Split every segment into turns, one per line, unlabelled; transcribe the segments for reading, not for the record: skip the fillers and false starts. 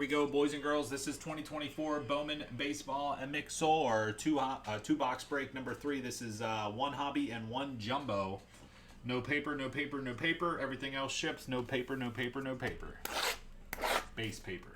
We go, boys and girls. This is 2024 Bowman Baseball and Mixor two box break number 3. This is one hobby and one jumbo. No paper, no paper, no paper. Everything else ships. No paper, no paper, no paper. Base paper.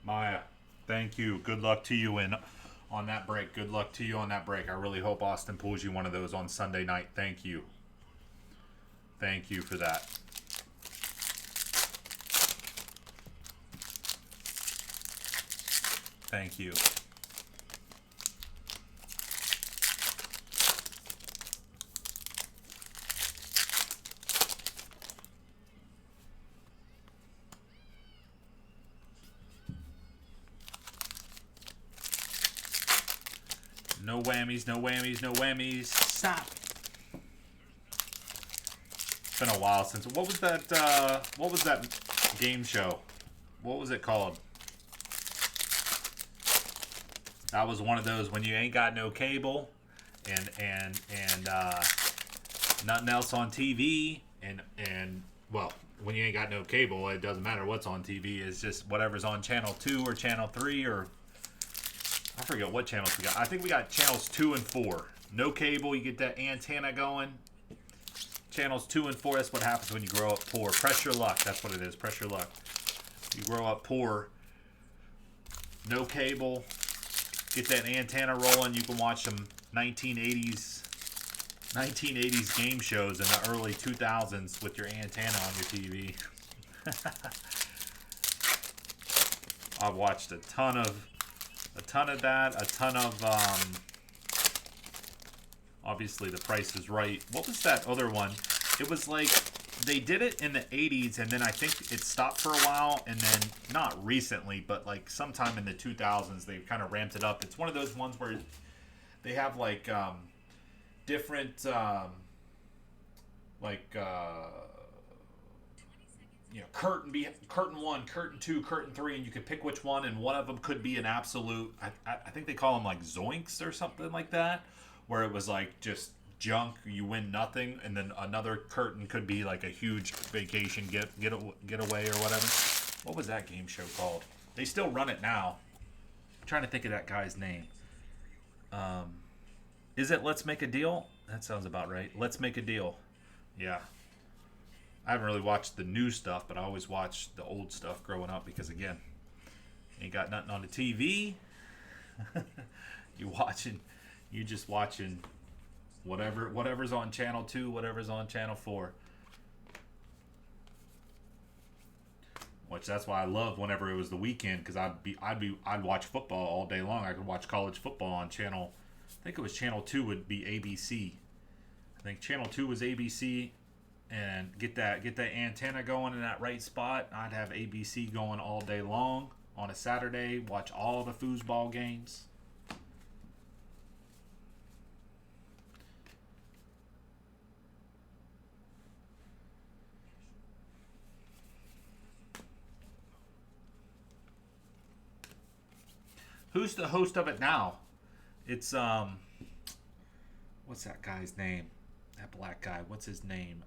Maya, thank you. Good luck to you on that break. Good luck to you on that break. I really hope Austin pulls you one of those on Sunday night. Thank you. Thank you for that. Thank you. No whammies, no whammies, no whammies. Stop. It's been a while since. What was that game show? What was it called? That was one of those when you ain't got no cable and nothing else on TV and well, when you ain't got no cable, it doesn't matter what's on TV. It's just whatever's on channel 2 or channel 3 or I forget what channels we got. I think we got channels 2 and 4. No cable, you get that antenna going. Channels 2 and 4, that's what happens when you grow up poor. Press your luck, that's what it is, press your luck. You grow up poor, no cable, get that antenna rolling, you can watch some 1980s game shows in the early 2000s with your antenna on your TV. I've watched a ton of that, a ton of obviously The Price is Right. What was that other one? It was like they did it in the 80s and then I think it stopped for a while and then not recently but like sometime in the 2000s they kind of ramped it up. It's one of those ones where they have like different you know, curtain 1, curtain 2, curtain 3, and you could pick which one, and one of them could be an absolute. I think they call them like zoinks or something like that, where it was like just junk, you win nothing, and then another curtain could be like a huge vacation getaway or whatever. What was that game show called? They still run it now. I'm trying to think of that guy's name. Is it Let's Make a Deal? That sounds about right. Let's Make a Deal. Yeah. I haven't really watched the new stuff, but I always watched the old stuff growing up because, again, ain't got nothing on the TV. You just watching whatever's on channel 2, whatever's on channel 4. Which that's why I love whenever it was the weekend because I'd watch football all day long. I could watch college football on channel. I think it was channel 2 would be ABC. I think channel 2 was ABC. And get that antenna going in that right spot. I'd have ABC going all day long on a Saturday. Watch all the foosball games. Who's the host of it now? It's what's that guy's name? That black guy, what's his name?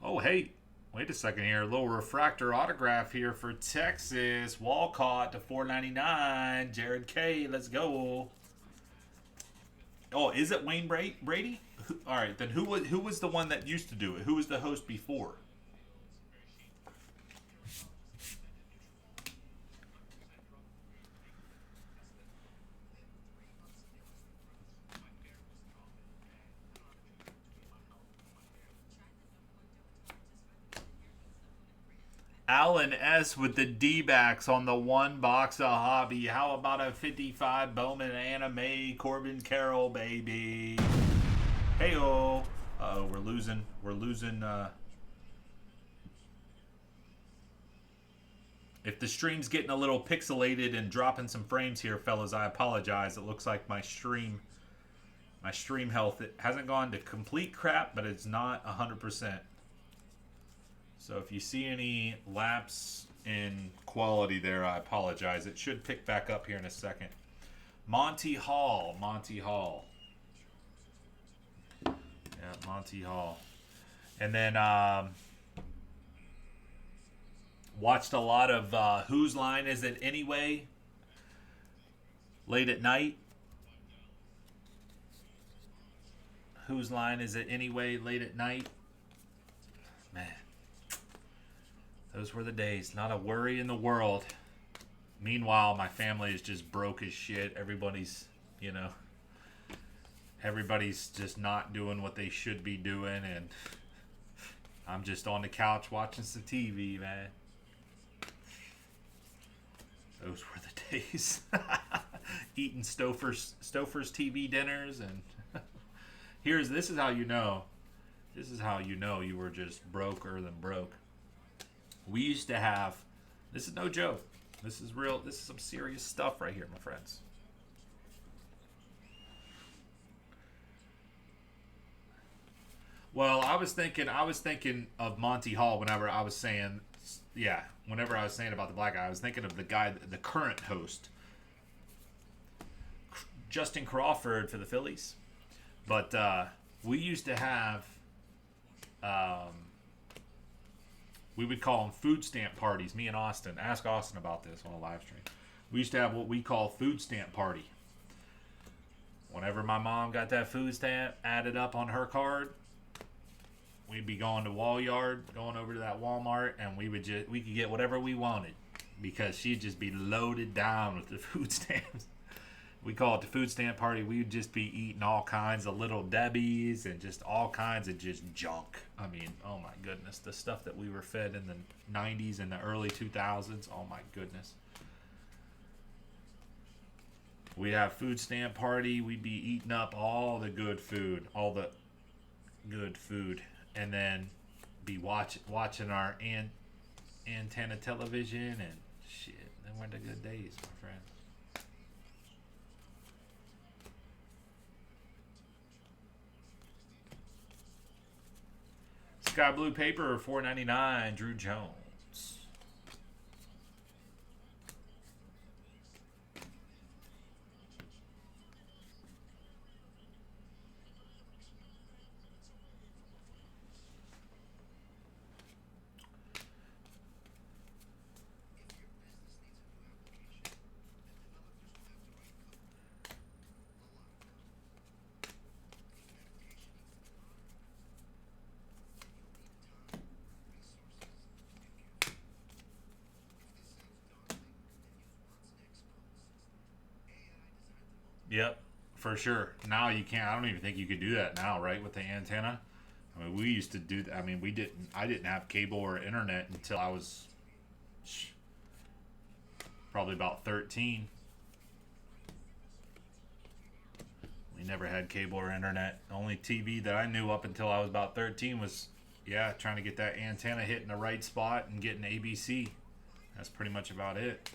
Oh, hey, wait a second here. A little refractor autograph here for Texas. Walcott to $4.99. Jared K, let's go. Oh, is it Wayne Brady? All right, then who was the one that used to do it? Who was the host before? Alan S with the D-backs on the one box of hobby. How about a 55 Bowman anime Corbin Carroll, baby? Hey-oh. Uh-oh, we're losing. If the stream's getting a little pixelated and dropping some frames here, fellas, I apologize. It looks like my stream health, it hasn't gone to complete crap, but it's not 100%. So if you see any lapse in quality there, I apologize. It should pick back up here in a second. Monty Hall. Yeah, Monty Hall. And then watched a lot of Whose Line Is It Anyway? Late at night. Whose Line Is It Anyway? Late at night. Man. Those were the days. Not a worry in the world. Meanwhile, my family is just broke as shit. Everybody's just not doing what they should be doing, and I'm just on the couch watching some TV, man. Those were the days. Eating Stouffer's TV dinners, and this is how you know. This is how you know you were just broker than broke. We used to have, this is no joke. This is real. This is some serious stuff right here, my friends. Well, I was thinking of Monty Hall whenever I was saying about the black guy. I was thinking of the guy, the current host, Justin Crawford for the Phillies. But we used to have, we would call them food stamp parties. Me and Austin. Ask Austin about this on a live stream. We used to have what we call food stamp party. Whenever my mom got that food stamp added up on her card, we'd be going to going over to that Walmart, and we could get whatever we wanted because she'd just be loaded down with the food stamps. We call it the food stamp party. We'd just be eating all kinds of Little Debbies and just all kinds of just junk. I mean, oh my goodness. The stuff that we were fed in the 90s and the early 2000s. Oh my goodness. We'd have food stamp party. We'd be eating up all the good food. And then be watching our antenna television and shit. They weren't the good days, my friend. Sky Blue Paper, $4.99. Drew Jones. Yep, for sure. Now you can't. I don't even think you could do that now, right? With the antenna. I mean, we used to do. I mean, we didn't. I didn't have cable or internet until I was probably about 13. We never had cable or internet. The only TV that I knew up until I was about 13 was, trying to get that antenna hit in the right spot and getting ABC. That's pretty much about it.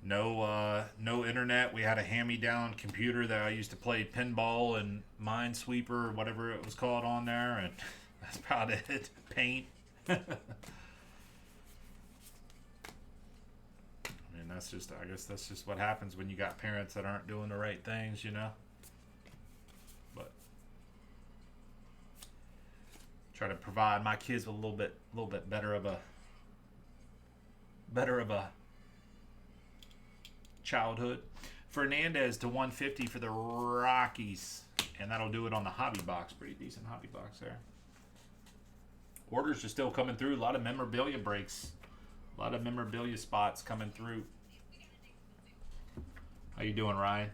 No internet. We had a hand-me-down computer that I used to play pinball and Minesweeper or whatever it was called on there, and that's about it. Paint. I mean, I guess that's just what happens when you got parents that aren't doing the right things, But try to provide my kids with a little bit better of a childhood. Fernandez to 150 for the Rockies, and that'll do it on the hobby box. Pretty decent hobby box there. Orders are still coming through. A lot of memorabilia breaks, a lot of memorabilia spots coming through. How you doing, Ryan?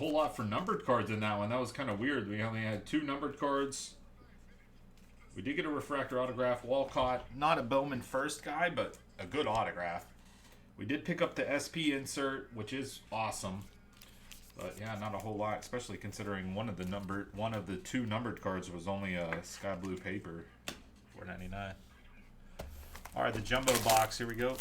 whole lot for numbered cards in that one. That was kind of weird. We only had 2 numbered cards. We did get a refractor autograph. Walcott, not a Bowman first guy, but a good autograph. We did pick up the SP insert, which is awesome. But yeah, not a whole lot, especially considering one of the 2 numbered cards was only a sky blue paper, $4.99. All right, the jumbo box. Here we go.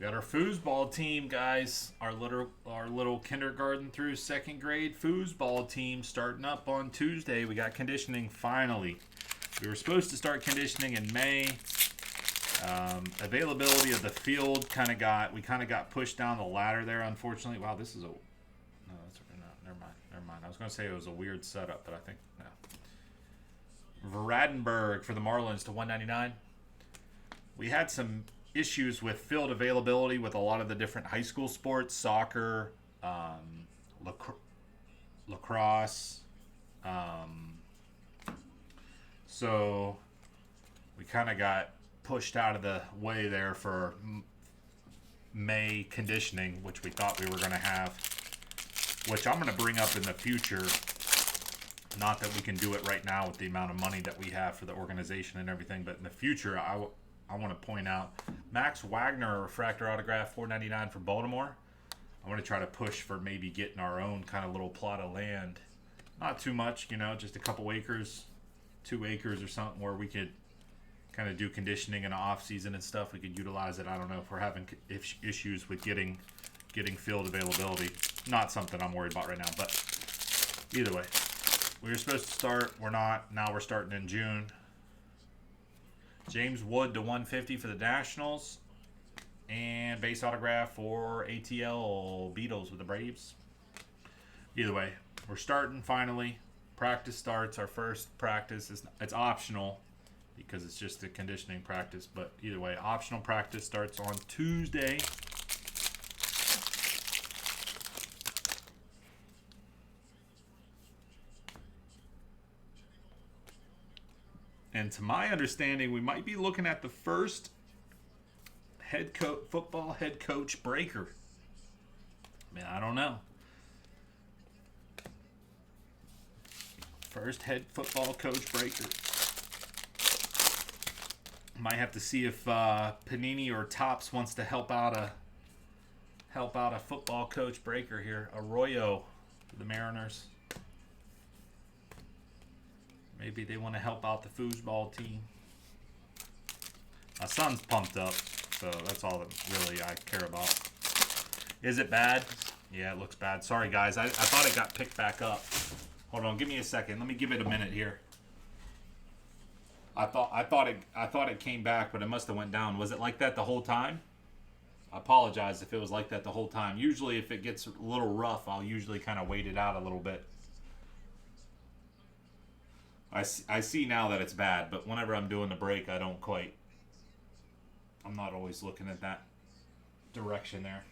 Got our foosball team, guys. Our little kindergarten through 2nd grade foosball team starting up on Tuesday. We got conditioning finally. We were supposed to start conditioning in May. Availability of the field we kind of got pushed down the ladder there, unfortunately. Wow, this is no, that's not. Never mind. I was going to say it was a weird setup, but I think no. Vradenberg for the Marlins to $1.99. We had some issues with field availability with a lot of the different high school sports, soccer, lacrosse. So we kind of got pushed out of the way there for May conditioning, which we thought we were going to have, which I'm going to bring up in the future. Not that we can do it right now with the amount of money that we have for the organization and everything, but in the future, I want to point out Max Wagner refractor autograph, $4.99 for Baltimore. I want to try to push for maybe getting our own kind of little plot of land. Not too much, just a couple acres, 2 acres or something, where we could kind of do conditioning in the off season and stuff. We could utilize it. I don't know if we're having issues with getting field availability. Not something I'm worried about right now, but either way, we were supposed to start. We're not. Now we're starting in June. James Wood to $150 for the Nationals. And base autograph for ATL Beatles with the Braves. Either way, we're starting finally. Practice starts. Our first practice it's optional because it's just a conditioning practice. But either way, optional practice starts on Tuesday. And to my understanding, we might be looking at the first football head coach breaker. I mean, I don't know. First head football coach breaker. Might have to see if Panini or Topps wants to help out a football coach breaker here. Arroyo for the Mariners. Maybe they want to help out the foosball team. My son's pumped up, so that's all that really I care about. Is it bad? Yeah, it looks bad. Sorry, guys. I thought it got picked back up. Hold on, give me a second. Let me give it a minute here. I thought it came back, but it must have went down. Was it like that the whole time? I apologize if it was like that the whole time. Usually, if it gets a little rough, I'll usually kind of wait it out a little bit. I see now that it's bad, but whenever I'm doing the break, I'm not always looking at that direction there.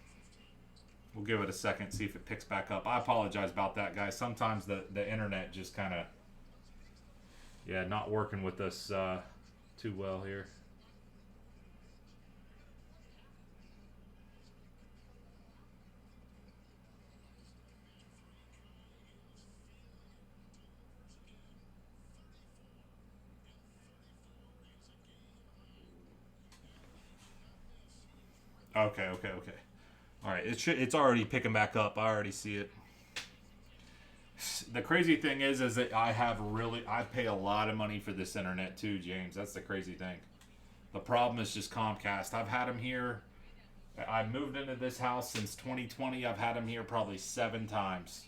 We'll give it a second, see if it picks back up. I apologize about that, guys. Sometimes the internet just kind of, not working with us too well here. Okay. All right, it's already picking back up. I already see it. The crazy thing is that I pay a lot of money for this internet too, James. That's the crazy thing. The problem is just Comcast. I've had them here. I moved into this house since 2020. I've had them here probably 7 times.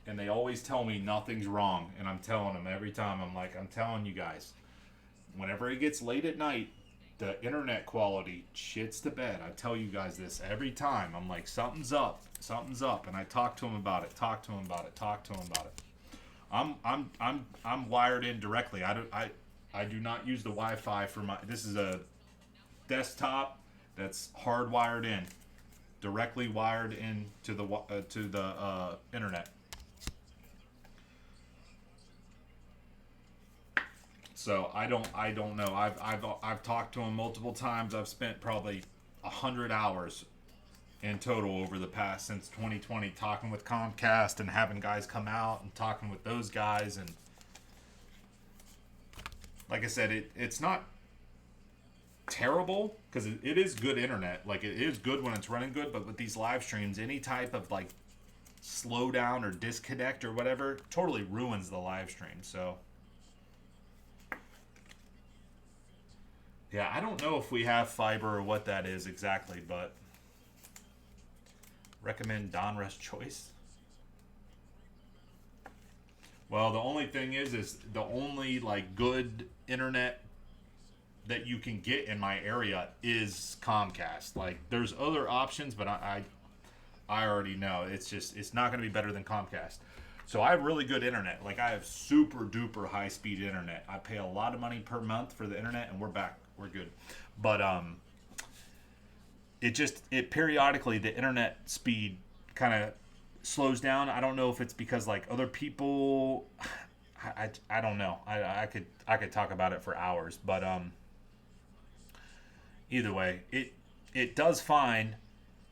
And they always tell me nothing's wrong. And I'm telling them every time. I'm telling you guys. Whenever it gets late at night, the internet quality shits the bed. I tell you guys this every time. I'm like, something's up, and I talk to him about it. Talk to him about it. I'm wired in directly. I do not use the Wi-Fi for my. This is a desktop that's hardwired in, directly wired in to the internet. So I don't know. I've talked to him multiple times. I've spent probably 100 hours in total over the past since 2020 talking with Comcast and having guys come out and talking with those guys. And like I said, it's not terrible because it is good internet. Like, it is good when it's running good, but with these live streams, any type of like slowdown or disconnect or whatever totally ruins the live stream. So yeah, I don't know if we have fiber or what that is exactly, but recommend Donruss Choice. Well, the only thing is the only like good internet that you can get in my area is Comcast. Like, there's other options, but I already know it's not going to be better than Comcast. So I have really good internet. Like, I have super duper high speed internet. I pay a lot of money per month for the internet, and we're back. We're good. But it periodically, the internet speed kind of slows down. I don't know if it's because like other people, I don't know. I could talk about it for hours, but either way, it does fine.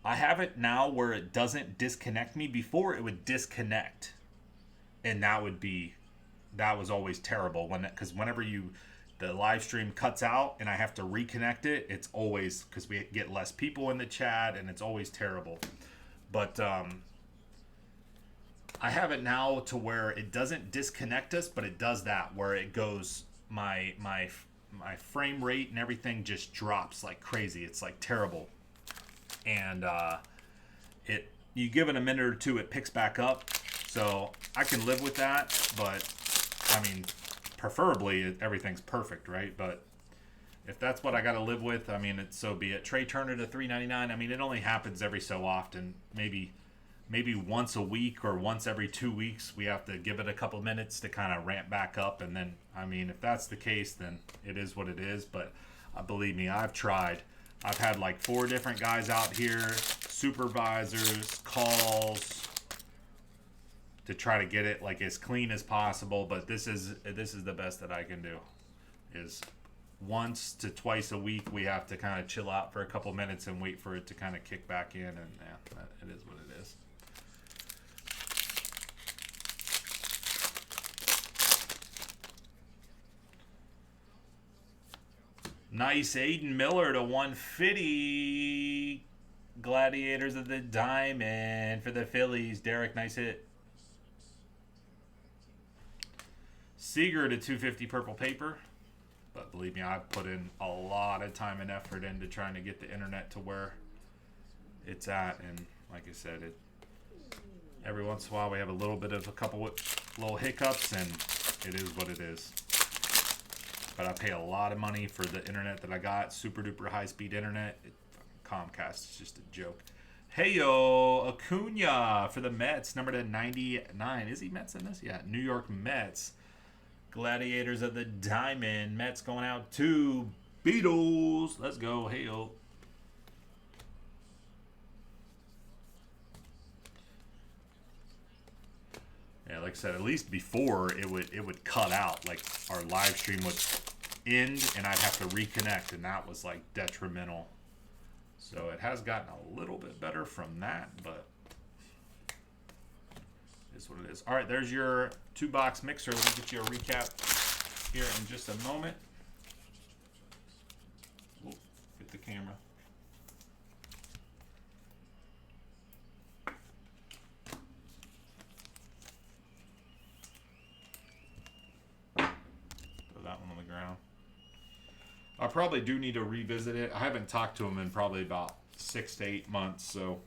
I have it now where it doesn't disconnect me. Before, it would disconnect, and that was always terrible because whenever the live stream cuts out and I have to reconnect it, it's always because we get less people in the chat, and it's always terrible. But I have it now to where it doesn't disconnect us, but it does that where it goes my frame rate and everything just drops like crazy. It's like terrible. And you give it a minute or two, it picks back up. So I can live with that, but I mean, preferably everything's perfect, right? But if that's what I got to live with, I mean, so be it. Trey Turner to $3.99. I mean, it only happens every so often. Maybe once a week or once every 2 weeks, we have to give it a couple minutes to kind of ramp back up. And then, I mean, if that's the case, then it is what it is. But believe me, I've tried. I've had like 4 different guys out here, supervisors, calls, to try to get it like as clean as possible. But this is the best that I can do. Is once to twice a week we have to kind of chill out for a couple minutes and wait for it to kind of kick back in, and yeah, it is what it is. Nice Aiden Miller to 150. Gladiators of the Diamond for the Phillies. Derek, nice hit. Seager to 250 purple paper. But believe me, I've put in a lot of time and effort into trying to get the internet to where it's at. And like I said, every once in a while we have a little bit of a couple little hiccups, and it is what it is. But I pay a lot of money for the internet that I got. Super duper high speed internet. Comcast is just a joke. Hey yo, Acuna for the Mets, number to 99. Is he Mets in this? Yeah, New York Mets. Gladiators of the Diamond. Mets going out to Beatles. Let's go. Hey yo. Yeah, like I said, at least before it would cut out. Like, our live stream would end and I'd have to reconnect, and that was like detrimental. So it has gotten a little bit better from that, but it is what it is. All right, there's your 2-box mixer. Let me get you a recap here in just a moment. Whoa, hit the camera. That one on the ground. I probably do need to revisit it. I haven't talked to him in probably about 6 to 8 months, so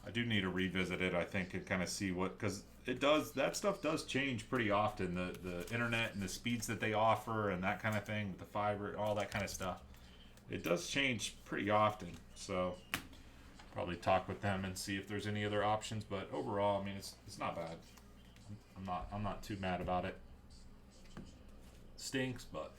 I do need to revisit it, I think, and kind of see what, because that stuff does change pretty often, the internet and the speeds that they offer and that kind of thing, the fiber, all that kind of stuff. It does change pretty often, so probably talk with them and see if there's any other options. But overall, I mean, it's not bad. I'm not too mad about it. Stinks, but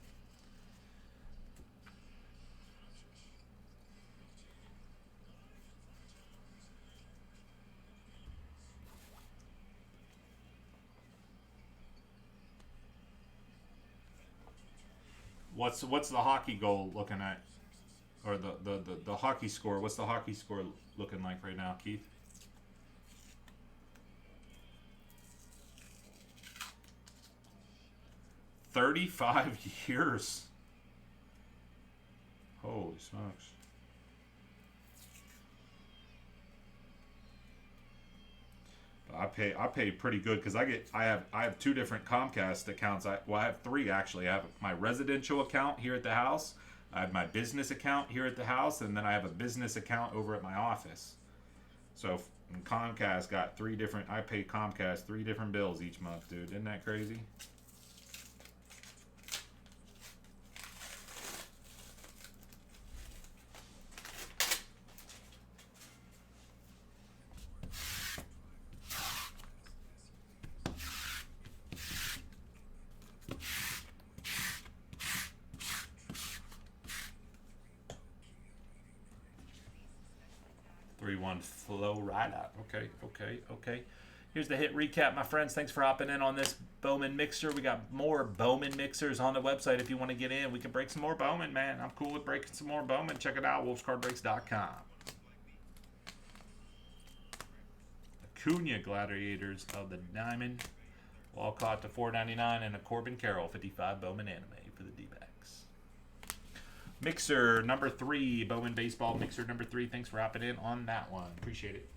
what's the hockey goal looking at, or the hockey score? What's the hockey score looking like right now, Keith? 35 years. Holy smokes. I pay pretty good because I have two different Comcast accounts. I have three actually. I have my residential account here at the house. I have my business account here at the house, and then I have a business account over at my office. So Comcast got three different. I pay Comcast three different bills each month, dude. Isn't that crazy? 3-1 flow right out. Okay, okay, okay. Here's the hit recap, my friends. Thanks for hopping in on this Bowman mixer. We got more Bowman mixers on the website if you want to get in. We can break some more Bowman, man. I'm cool with breaking some more Bowman. Check it out, wolvescardbreaks.com. Acuna Gladiators of the Diamond. Walcott to $4.99 and a Corbin Carroll 55 Bowman anime for the D-backs. Mixer number 3, Bowman Baseball Mixer number 3. Thanks for hopping in on that one. Appreciate it.